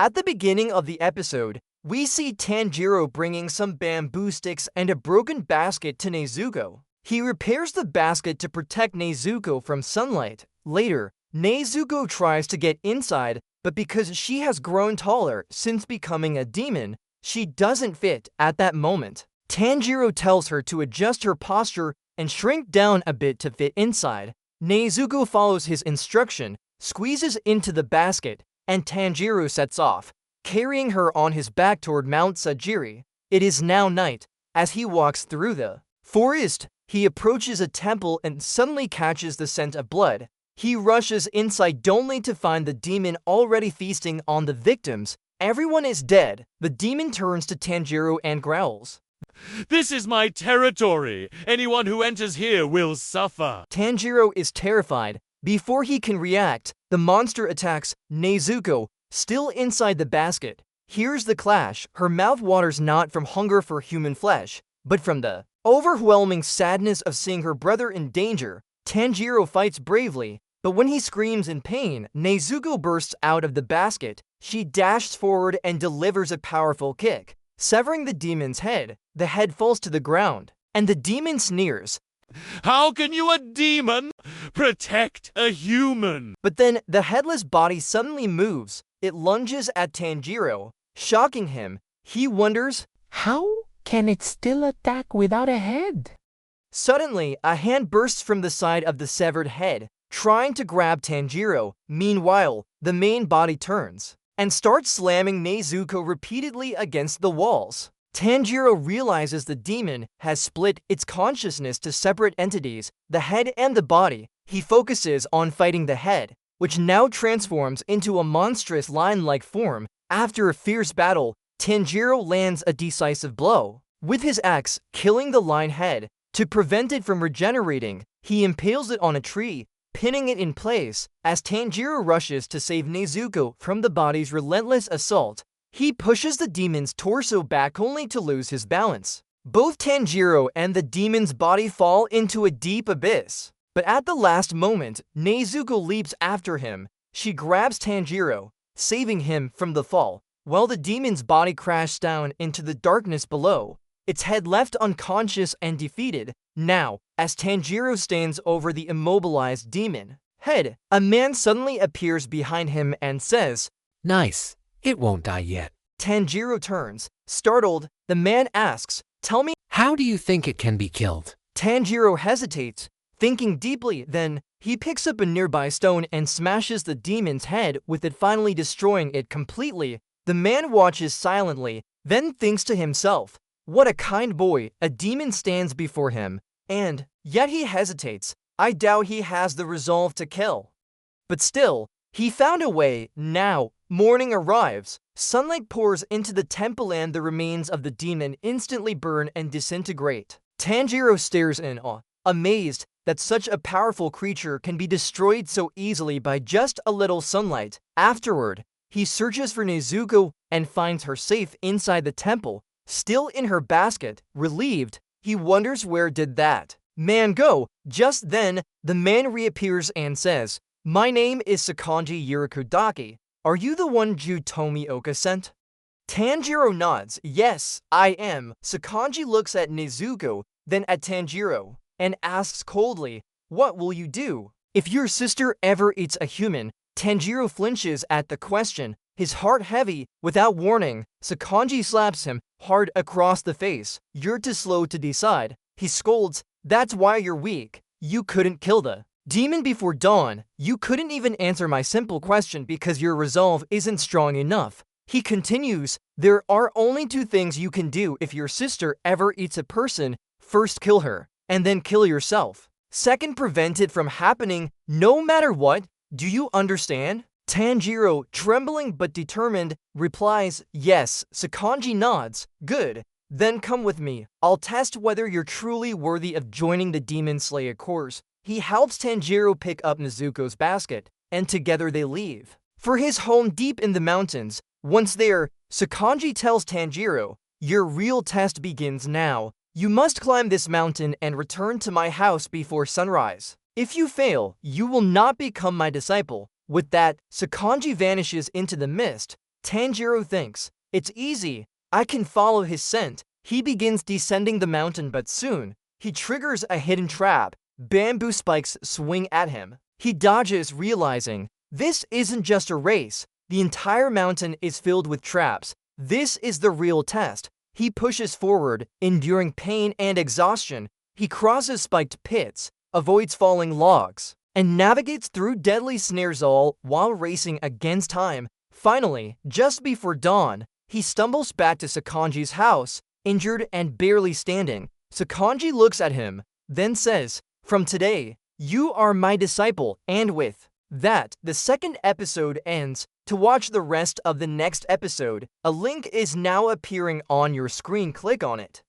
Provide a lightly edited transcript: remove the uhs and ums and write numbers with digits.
At the beginning of the episode, we see Tanjiro bringing some bamboo sticks and a broken basket to Nezuko. He repairs the basket to protect Nezuko from sunlight. Later, Nezuko tries to get inside, but because she has grown taller since becoming a demon, she doesn't fit at that moment. Tanjiro tells her to adjust her posture and shrink down a bit to fit inside. Nezuko follows his instruction, squeezes into the basket, and Tanjiro sets off, carrying her on his back toward Mount Sajiri. It is now night. As he walks through the forest, he approaches a temple and suddenly catches the scent of blood. He rushes inside only to find the demon already feasting on the victims. Everyone is dead. The demon turns to Tanjiro and growls, "This is my territory. Anyone who enters here will suffer." Tanjiro is terrified. Before he can react, the monster attacks Nezuko, still inside the basket. Here's the clash. Her mouth waters not from hunger for human flesh, but from the overwhelming sadness of seeing her brother in danger. Tanjiro fights bravely, but when he screams in pain, Nezuko bursts out of the basket. She dashes forward and delivers a powerful kick, severing the demon's head. The head falls to the ground, and the demon sneers, "How can you, a demon, protect a human?" But then the headless body suddenly moves. It lunges at Tanjiro, shocking him. He wonders, how can it still attack without a head? Suddenly, a hand bursts from the side of the severed head, trying to grab Tanjiro. Meanwhile, the main body turns and starts slamming Nezuko repeatedly against the walls. Tanjiro realizes the demon has split its consciousness to separate entities, the head and the body. He focuses on fighting the head, which now transforms into a monstrous lion-like form. After a fierce battle, Tanjiro lands a decisive blow with his axe, killing the lion head. To prevent it from regenerating, he impales it on a tree, pinning it in place. As Tanjiro rushes to save Nezuko from the body's relentless assault, he pushes the demon's torso back only to lose his balance. Both Tanjiro and the demon's body fall into a deep abyss. But at the last moment, Nezuko leaps after him. She grabs Tanjiro, saving him from the fall, while the demon's body crashes down into the darkness below, its head left unconscious and defeated. Now, as Tanjiro stands over the immobilized demon head, a man suddenly appears behind him and says, Nice. It won't die yet. Tanjiro turns. Startled, the man asks, "Tell me, how do you think it can be killed?" Tanjiro hesitates, thinking deeply. Then, he picks up a nearby stone and smashes the demon's head with it, finally destroying it completely. The man watches silently, then thinks to himself, what a kind boy. A demon stands before him, and yet he hesitates. I doubt he has the resolve to kill. But still, he found a way. Now, morning arrives. Sunlight pours into the temple and the remains of the demon instantly burn and disintegrate. Tanjiro stares in awe, amazed that such a powerful creature can be destroyed so easily by just a little sunlight. Afterward, he searches for Nezuko and finds her safe inside the temple, still in her basket. Relieved, he wonders where did that man go. Just then, the man reappears and says, "My name is Sakanji Yurikudaki. Are you the one Ju Tomioka sent?" Tanjiro nods. Yes, I am. Sakanji looks at Nezuko, then at Tanjiro, and asks coldly, what will you do if your sister ever eats a human? Tanjiro flinches at the question, his heart heavy. Without warning, Sakanji slaps him hard across the face. You're too slow to decide. He scolds, that's why you're weak. You couldn't kill the demon before dawn. You couldn't even answer my simple question because your resolve isn't strong enough. He continues, there are only two things you can do if your sister ever eats a person. First, kill her, and then kill yourself. Second, prevent it from happening no matter what. Do you understand? Tanjiro, trembling but determined, replies, yes. Sakanji nods. Good. Then come with me. I'll test whether you're truly worthy of joining the Demon Slayer Corps. He helps Tanjiro pick up Nezuko's basket, and together they leave for his home deep in the mountains. Once there, Sakanji tells Tanjiro, your real test begins now. You must climb this mountain and return to my house before sunrise. If you fail, you will not become my disciple. With that, Sakanji vanishes into the mist. Tanjiro thinks, "It's easy, I can follow his scent." He begins descending the mountain, but soon, he triggers a hidden trap. Bamboo spikes swing at him. He dodges, realizing, this isn't just a race. The entire mountain is filled with traps. This is the real test. He pushes forward, enduring pain and exhaustion. He crosses spiked pits, avoids falling logs, and navigates through deadly snares, all while racing against time. Finally, just before dawn, he stumbles back to Sakanji's house, injured and barely standing. Sakanji looks at him, then says, "From today, you are my disciple," and with that, the second episode ends. To watch the rest of the next episode, a link is now appearing on your screen. Click on it.